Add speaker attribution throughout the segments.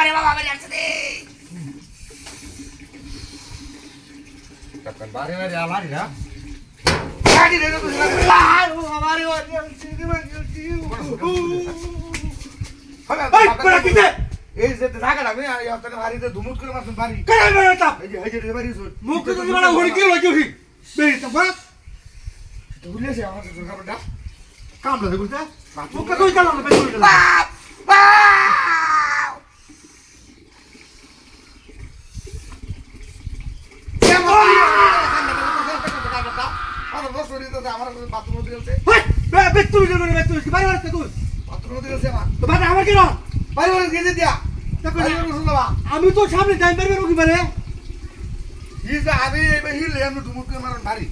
Speaker 1: রে বাবা বাড়ি আসছে রে
Speaker 2: কাকান বাড়ি বাড়ি আমারই না
Speaker 1: গাড়ি রে তো আমারে বাড়ি আসছে রে এই পড়া কিতে
Speaker 2: এই যে ঢাকা আমি আপনার বাড়িতে ধুমুত করে মারছেন বাড়ি
Speaker 1: কেন বেটা
Speaker 2: এই যে বাড়ি
Speaker 1: মুখ তো তোমার হড়ি কি লাগি উঠি বেরি তো বাত
Speaker 2: ভুলেছে আমার খাবারটা
Speaker 1: কাম লাগে বুঝতে মুখ কই গেল না বের করে বাপ
Speaker 2: আমার বসে দিতে আমার বাথরুম দিয়েছে
Speaker 1: বে তুই জন্য বে তুই বাড়ি বাড়ি তুই
Speaker 2: বাথরুম দিয়েছে আমার
Speaker 1: তো বাড়ি আমার কি না
Speaker 2: বাড়ি বাড়ি গেছে দিয়া
Speaker 1: আমি তো সামনে টাইম পারবে রকি পারে
Speaker 2: হিজ আমি এই হিল এমন ধুমুত করে মারন ভারী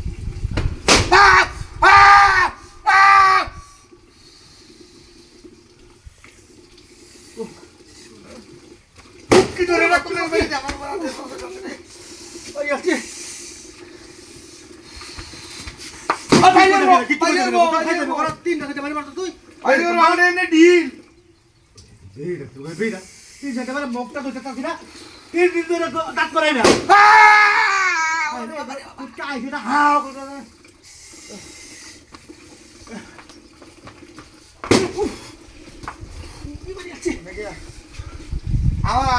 Speaker 2: কি ধরে না তুমি আমার বড়
Speaker 1: ওই আছে তিন টাকা বাড়ি মারতো তুই তিন ঘন্টা মানে মুখটা ধুতে চাচ্ছি না 3 দিন ধরে দাঁত করাই না হাও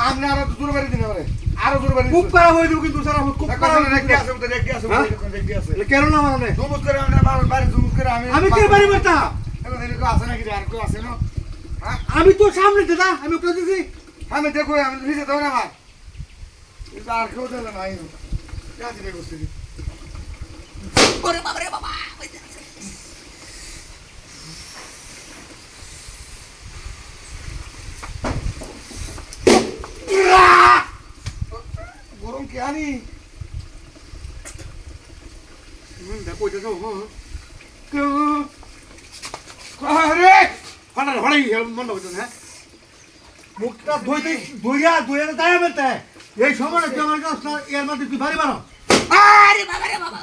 Speaker 2: আমি আরো দূর বাড়ি দিন আরো দূর বাড়ি
Speaker 1: খুব খারাপ হয়ে যাবে কিন্তু স্যার আমার খুব খারাপ
Speaker 2: রেখে আছে রেখে আছে
Speaker 1: কেন না মানে
Speaker 2: ধুমুত করে আমরা বাড়ি ধুমুত করে
Speaker 1: আমি কে বাড়ি মারতা
Speaker 2: এখন এরকম আছে নাকি আর কেউ আছে না
Speaker 1: আমি তো সামনে দাদা আমি ওকে দিছি
Speaker 2: আমি দেখো আমি নিজে দাও না আমার আর কেউ দেবে না আইনো কাজ রে বসে
Speaker 1: ওরে বাবা রে বাবা
Speaker 2: গরম কে আনি
Speaker 1: দেখো এটা তো
Speaker 2: আরে
Speaker 1: ফাটা হড়াই মন হইতো না মুখটা ধুইয়া দাঁড়া বেতে এই সময়টা কি আমার কাছে এর মধ্যে তুই ভারী মারো আরে বাবা রে বাবা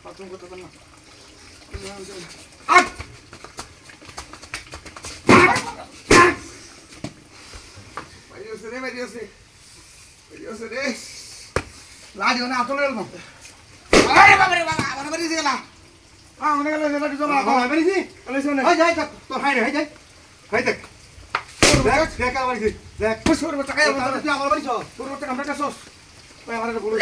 Speaker 2: বাথরুম করতে পার না লাড়িও না আতলে এলো আরে বাবা রে বাবা আমার বাড়ি গেলা মনে গেল লাড়ি জমা
Speaker 1: বেরিয়েছি
Speaker 2: এই
Speaker 1: যাই তোর হাই রে যাই দেখ দেখ আমার বাড়ি দেখ
Speaker 2: খুশ করে টাকা
Speaker 1: আমার বাড়ি
Speaker 2: তোর টাকা আমরা কাছে ওই আমার বলে